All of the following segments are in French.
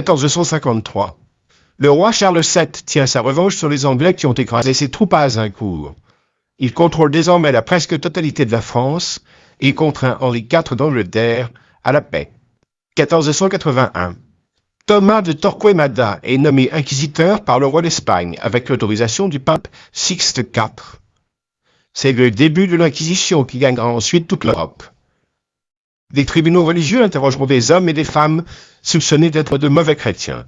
1453. Le roi Charles VII tient sa revanche sur les Anglais qui ont écrasé ses troupes à Azincourt. Il contrôle désormais la presque totalité de la France et contraint Henri IV d'Angleterre à la paix. 1481. Thomas de Torquemada est nommé inquisiteur par le roi d'Espagne avec l'autorisation du pape Sixte IV. C'est le début de l'Inquisition qui gagnera ensuite toute l'Europe. Des tribunaux religieux interrogeront des hommes et des femmes soupçonnés d'être de mauvais chrétiens.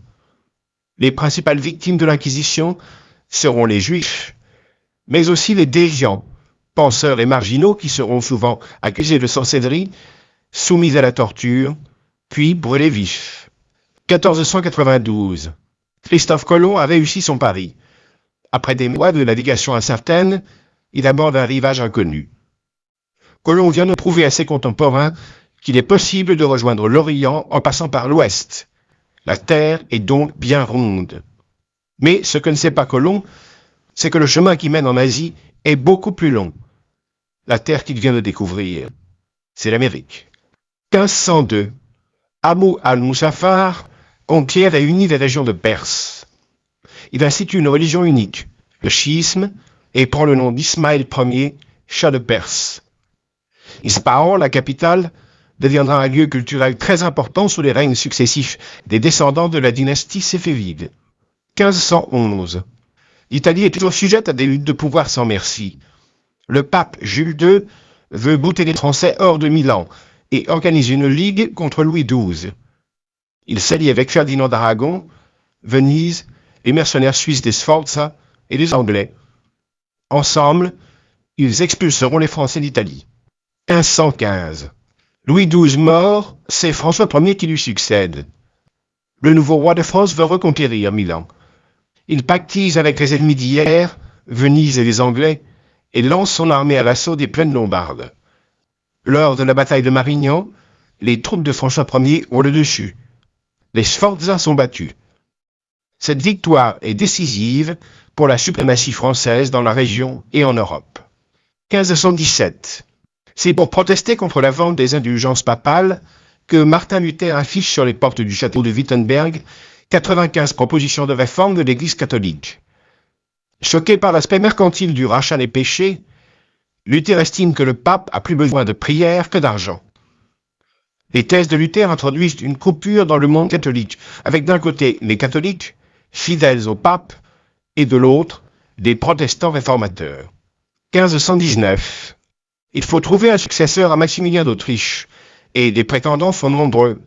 Les principales victimes de l'Inquisition seront les Juifs, mais aussi les déviants, penseurs et marginaux qui seront souvent accusés de sorcellerie, soumis à la torture, puis brûlés vifs. 1492. Christophe Colomb a réussi son pari. Après des mois de navigation incertaine, il aborde un rivage inconnu. Colomb vient de prouver à ses contemporains qu'il est possible de rejoindre l'Orient en passant par l'Ouest. La Terre est donc bien ronde. Mais ce que ne sait pas Colomb, c'est que le chemin qui mène en Asie est beaucoup plus long. La terre qu'il vient de découvrir, c'est l'Amérique. 1502. Hamoud al-Muzaffar conquiert et unit les régions de Perse. Il institue une religion unique, le chiisme, et prend le nom d'Ismaël Ier, Shah de Perse. Ispahan, la capitale, deviendra un lieu culturel très important sous les règnes successifs des descendants de la dynastie séfévide. 1511. L'Italie est toujours sujette à des luttes de pouvoir sans merci. Le pape Jules II veut bouter les Français hors de Milan et organise une ligue contre Louis XII. Il s'allie avec Ferdinand d'Aragon, Venise, les mercenaires suisses des Sforza et les Anglais. Ensemble, ils expulseront les Français d'Italie. 1515. Louis XII mort, c'est François Ier qui lui succède. Le nouveau roi de France veut reconquérir Milan. Il pactise avec les ennemis d'hier, Venise et les Anglais, et lance son armée à l'assaut des plaines lombardes. Lors de la bataille de Marignan, les troupes de François Ier ont le dessus. Les Sforza sont battus. Cette victoire est décisive pour la suprématie française dans la région et en Europe. 1517. C'est pour protester contre la vente des indulgences papales que Martin Luther affiche sur les portes du château de Wittenberg 95 propositions de réforme de l'Église catholique. Choqué par l'aspect mercantile du rachat des péchés, Luther estime que le pape a plus besoin de prière que d'argent. Les thèses de Luther introduisent une coupure dans le monde catholique, avec d'un côté les catholiques, fidèles au pape, et de l'autre, des protestants réformateurs. 1519. Il faut trouver un successeur à Maximilien d'Autriche, et les prétendants sont nombreux.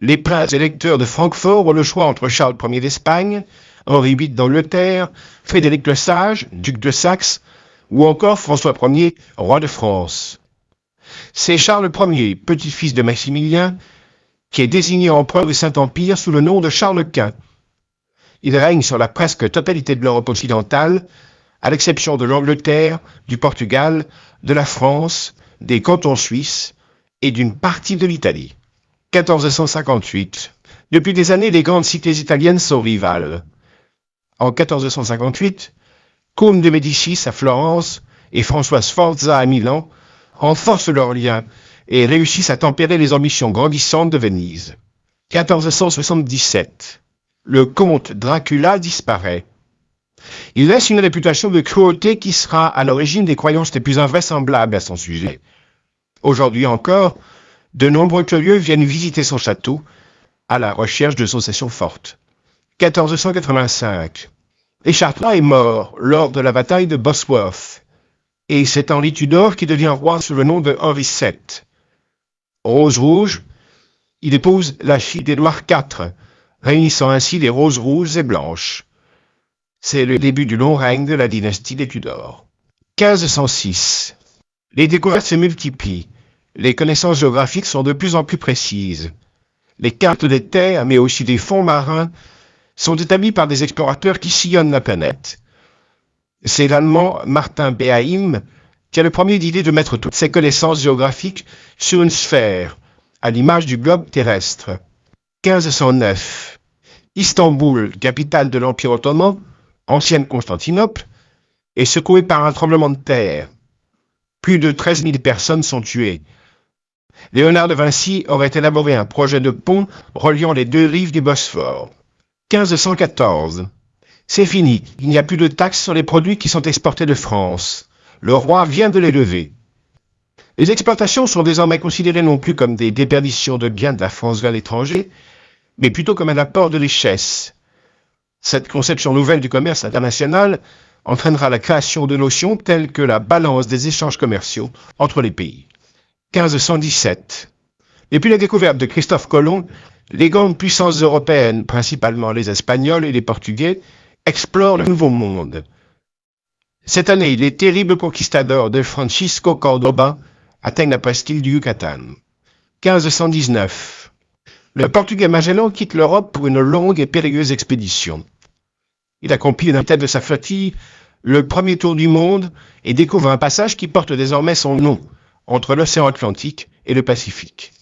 Les princes électeurs de Francfort ont le choix entre Charles Ier d'Espagne, Henri VIII d'Angleterre, Frédéric le Sage, duc de Saxe, ou encore François Ier, roi de France. C'est Charles Ier, petit-fils de Maximilien, qui est désigné empereur du Saint-Empire sous le nom de Charles Quint. Il règne sur la presque totalité de l'Europe occidentale, à l'exception de l'Angleterre, du Portugal, de la France, des cantons suisses et d'une partie de l'Italie. 1458. Depuis des années, les grandes cités italiennes sont rivales. En 1458, Côme de Médicis à Florence et François Sforza à Milan renforcent leurs liens et réussissent à tempérer les ambitions grandissantes de Venise. 1477. Le comte Dracula disparaît. Il laisse une réputation de cruauté qui sera à l'origine des croyances les plus invraisemblables à son sujet. Aujourd'hui encore, de nombreux curieux viennent visiter son château à la recherche de sensations fortes. 1485. Richard III est mort lors de la bataille de Bosworth, et c'est Henri Tudor qui devient roi sous le nom de Henri VII. Rose rouge, il épouse la fille d'Édouard IV, réunissant ainsi les roses rouges et blanches. C'est le début du long règne de la dynastie des Tudors. 1506. Les découvertes se multiplient. Les connaissances géographiques sont de plus en plus précises. Les cartes des terres, mais aussi des fonds marins, sont établies par des explorateurs qui sillonnent la planète. C'est l'Allemand Martin Behaim qui a le premier d'idée de mettre toutes ses connaissances géographiques sur une sphère, à l'image du globe terrestre. 1509. Istanbul, capitale de l'Empire ottoman, ancienne Constantinople, est secouée par un tremblement de terre. Plus de 13 000 personnes sont tuées. Léonard de Vinci aurait élaboré un projet de pont reliant les deux rives du Bosphore. 1514. C'est fini, il n'y a plus de taxes sur les produits qui sont exportés de France. Le roi vient de les lever. Les exportations sont désormais considérées non plus comme des déperditions de biens de la France vers l'étranger, mais plutôt comme un apport de richesse. Cette conception nouvelle du commerce international entraînera la création de notions telles que la balance des échanges commerciaux entre les pays. 1517. Depuis la découverte de Christophe Colomb, les grandes puissances européennes, principalement les Espagnols et les Portugais, explorent le Nouveau Monde. Cette année, les terribles conquistadors de Francisco Cordoba atteignent la presqu'île du Yucatan. 1519. Le Portugais Magellan quitte l'Europe pour une longue et périlleuse expédition. Il accomplit à la tête de sa flottille le premier tour du monde et découvre un passage qui porte désormais son nom, entre l'océan Atlantique et le Pacifique.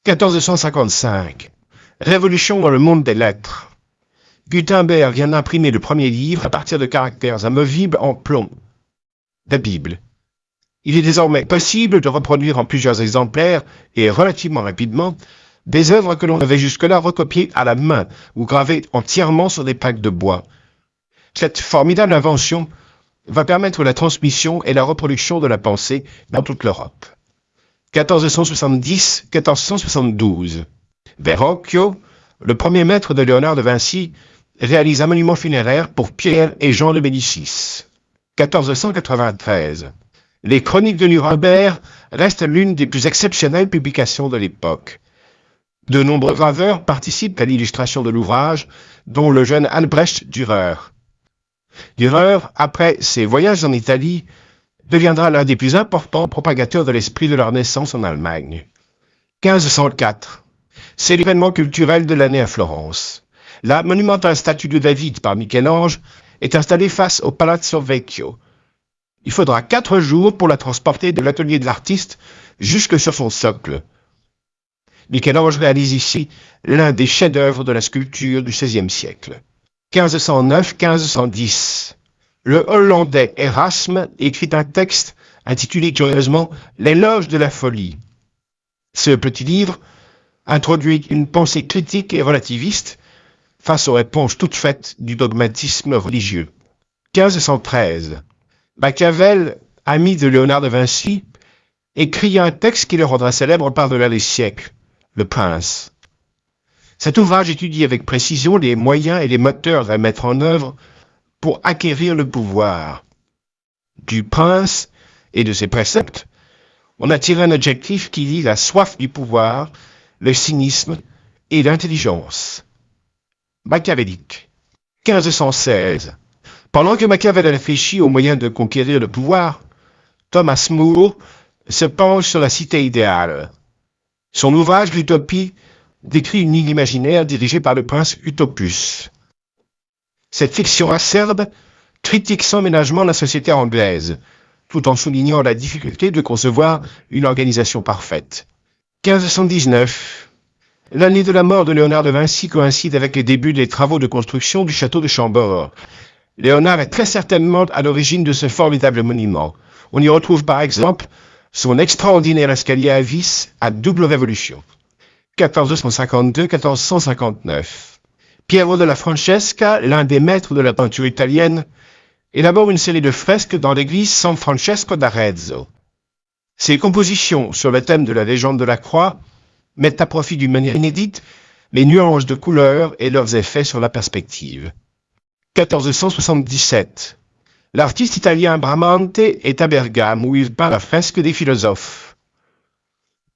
1455. Révolution dans le monde des lettres. Gutenberg vient d'imprimer le premier livre à partir de caractères amovibles en plomb. La Bible. Il est désormais possible de reproduire en plusieurs exemplaires et relativement rapidement des œuvres que l'on avait jusque-là recopiées à la main ou gravées entièrement sur des plaques de bois. Cette formidable invention va permettre la transmission et la reproduction de la pensée dans toute l'Europe. 1470-1472. Verrocchio, le premier maître de Léonard de Vinci, réalise un monument funéraire pour Pierre et Jean de Médicis. 1493. Les Chroniques de Nuremberg restent l'une des plus exceptionnelles publications de l'époque. De nombreux graveurs participent à l'illustration de l'ouvrage, dont le jeune Albrecht Dürer. Dürer, après ses voyages en Italie, deviendra l'un des plus importants propagateurs de l'esprit de la Renaissance en Allemagne. 1504. C'est l'événement culturel de l'année à Florence. La monumentale statue de David par Michel-Ange est installée face au Palazzo Vecchio. Il faudra 4 jours pour la transporter de l'atelier de l'artiste jusque sur son socle. Michel-Ange réalise ici l'un des chefs-d'œuvre de la sculpture du XVIe siècle. 1509-1510. Le Hollandais Erasme écrit un texte intitulé curieusement « L'éloge de la folie ». Ce petit livre introduit une pensée critique et relativiste face aux réponses toutes faites du dogmatisme religieux. 1513. Machiavel, ami de Léonard de Vinci, écrit un texte qui le rendra célèbre par-delà les siècles, Le Prince. Cet ouvrage étudie avec précision les moyens et les moteurs à mettre en œuvre pour acquérir le pouvoir. Du Prince et de ses préceptes, on a tiré un objectif qui lie la soif du pouvoir, le cynisme et l'intelligence. Machiavélique. 1516. Pendant que Machiavel réfléchit aux moyens de conquérir le pouvoir, Thomas More se penche sur la cité idéale. Son ouvrage, L'Utopie, décrit une île imaginaire dirigée par le prince Utopus. Cette fiction acerbe critique sans ménagement la société anglaise, tout en soulignant la difficulté de concevoir une organisation parfaite. 1519. L'année de la mort de Léonard de Vinci coïncide avec les débuts des travaux de construction du château de Chambord. Léonard est très certainement à l'origine de ce formidable monument. On y retrouve par exemple son extraordinaire escalier à vis à double révolution. 1452-1459. Piero della Francesca, l'un des maîtres de la peinture italienne, élabore une série de fresques dans l'église San Francesco d'Arezzo. Ses compositions sur le thème de la légende de la croix mettent à profit d'une manière inédite les nuances de couleurs et leurs effets sur la perspective. 1477. L'artiste italien Bramante est à Bergame où il peint la fresque des philosophes.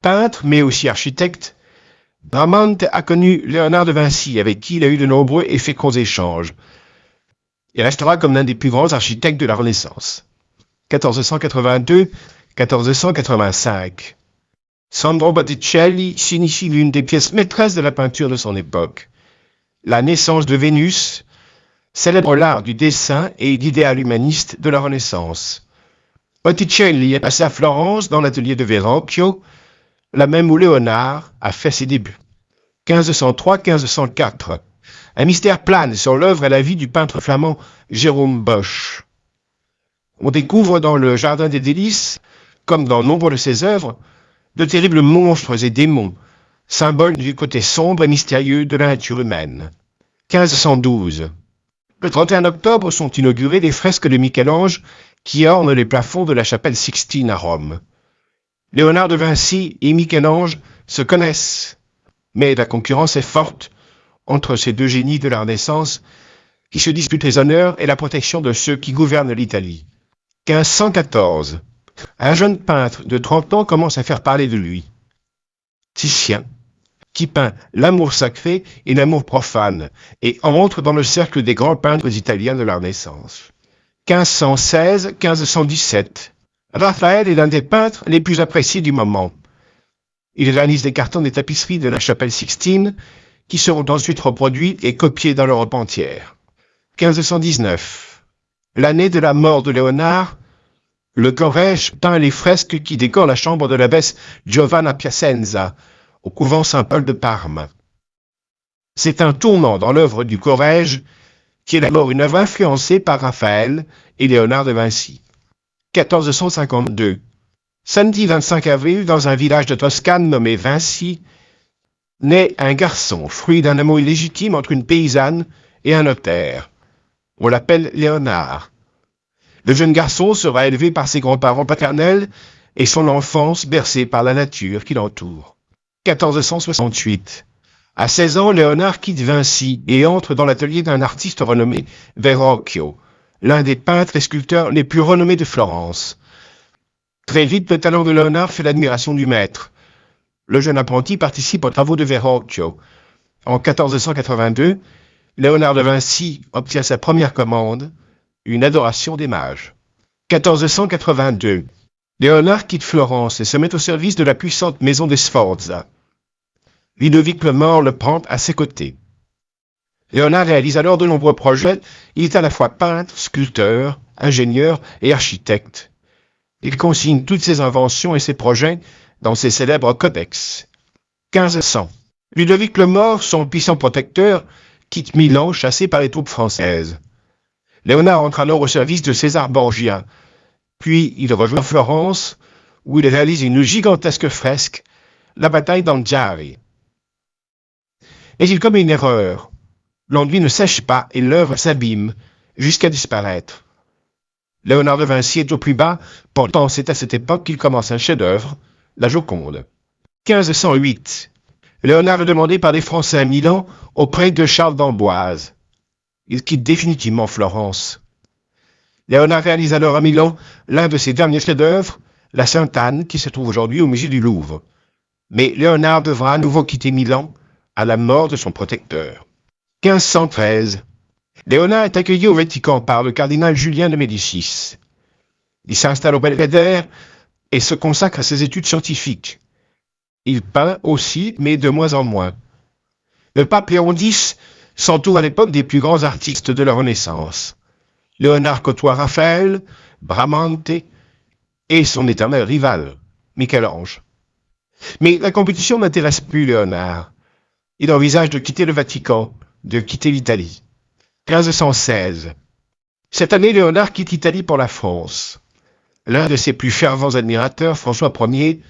Peintre mais aussi architecte, Bramante a connu Léonard de Vinci avec qui il a eu de nombreux et féconds échanges. Il restera comme l'un des plus grands architectes de la Renaissance. 1482-1485. Sandro Botticelli s'initie l'une des pièces maîtresses de la peinture de son époque. La naissance de Vénus célèbre l'art du dessin et l'idéal humaniste de la Renaissance. Botticelli est passé à Florence dans l'atelier de Verrocchio, la même où Léonard a fait ses débuts. 1503-1504. Un mystère plane sur l'œuvre et la vie du peintre flamand Jérôme Bosch. On découvre dans le Jardin des délices, comme dans nombre de ses œuvres, de terribles monstres et démons, symboles du côté sombre et mystérieux de la nature humaine. 1512. Le 31 octobre sont inaugurées les fresques de Michel-Ange qui ornent les plafonds de la chapelle Sixtine à Rome. Léonard de Vinci et Michel-Ange se connaissent, mais la concurrence est forte entre ces deux génies de la Renaissance qui se disputent les honneurs et la protection de ceux qui gouvernent l'Italie. 1514. Un jeune peintre de 30 ans commence à faire parler de lui. Titien, qui peint l'amour sacré et l'amour profane, et entre dans le cercle des grands peintres italiens de la Renaissance. 1516-1517. Raphaël est l'un des peintres les plus appréciés du moment. Il réalise des cartons des tapisseries de la chapelle Sixtine, qui seront ensuite reproduits et copiés dans l'Europe entière. 1519. L'année de la mort de Léonard, le Corrège peint les fresques qui décorent la chambre de l'abbesse Giovanna Piacenza, au couvent Saint-Paul de Parme. C'est un tournant dans l'œuvre du Corrège, qui est alors une œuvre influencée par Raphaël et Léonard de Vinci. 1452. Samedi 25 avril, dans un village de Toscane nommé Vinci, naît un garçon, fruit d'un amour illégitime entre une paysanne et un notaire. On l'appelle Léonard. Le jeune garçon sera élevé par ses grands-parents paternels et son enfance bercée par la nature qui l'entoure. 1468. À 16 ans, Léonard quitte Vinci et entre dans l'atelier d'un artiste renommé Verrocchio, l'un des peintres et sculpteurs les plus renommés de Florence. Très vite, le talent de Léonard fait l'admiration du maître. Le jeune apprenti participe aux travaux de Verrocchio. En 1482, Léonard de Vinci obtient sa première commande, une adoration des mages. 1482. Léonard quitte Florence et se met au service de la puissante maison des Sforza. Ludovic le Mort le prend à ses côtés. Léonard réalise alors de nombreux projets. Il est à la fois peintre, sculpteur, ingénieur et architecte. Il consigne toutes ses inventions et ses projets dans ses célèbres codex. 1500. Ludovic le Mort, son puissant protecteur, quitte Milan chassé par les troupes françaises. Léonard entre alors au service de César Borgia. Puis il rejoint Florence, où il réalise une gigantesque fresque, la bataille d'Anghiari. Mais il commet une erreur. L'enduit ne sèche pas et l'œuvre s'abîme, jusqu'à disparaître. Léonard de Vinci est au plus bas, pourtant c'est à cette époque qu'il commence un chef-d'œuvre, la Joconde. 1508. Léonard est demandé par les Français à Milan auprès de Charles d'Amboise. Il quitte définitivement Florence. Léonard réalise alors à Milan l'un de ses derniers chefs-d'œuvre, la Sainte-Anne, qui se trouve aujourd'hui au musée du Louvre. Mais Léonard devra à nouveau quitter Milan à la mort de son protecteur. 1513. Léonard est accueilli au Vatican par le cardinal Julien de Médicis. Il s'installe au Belvédère et se consacre à ses études scientifiques. Il peint aussi, mais de moins en moins. Le pape Léon X s'entoure à l'époque des plus grands artistes de la Renaissance. Léonard côtoie Raphaël, Bramante et son éternel rival, Michel-Ange. Mais la compétition n'intéresse plus Léonard. Il envisage de quitter le Vatican, de quitter l'Italie. 1516. Cette année, Léonard quitte l'Italie pour la France. L'un de ses plus fervents admirateurs, François Ier,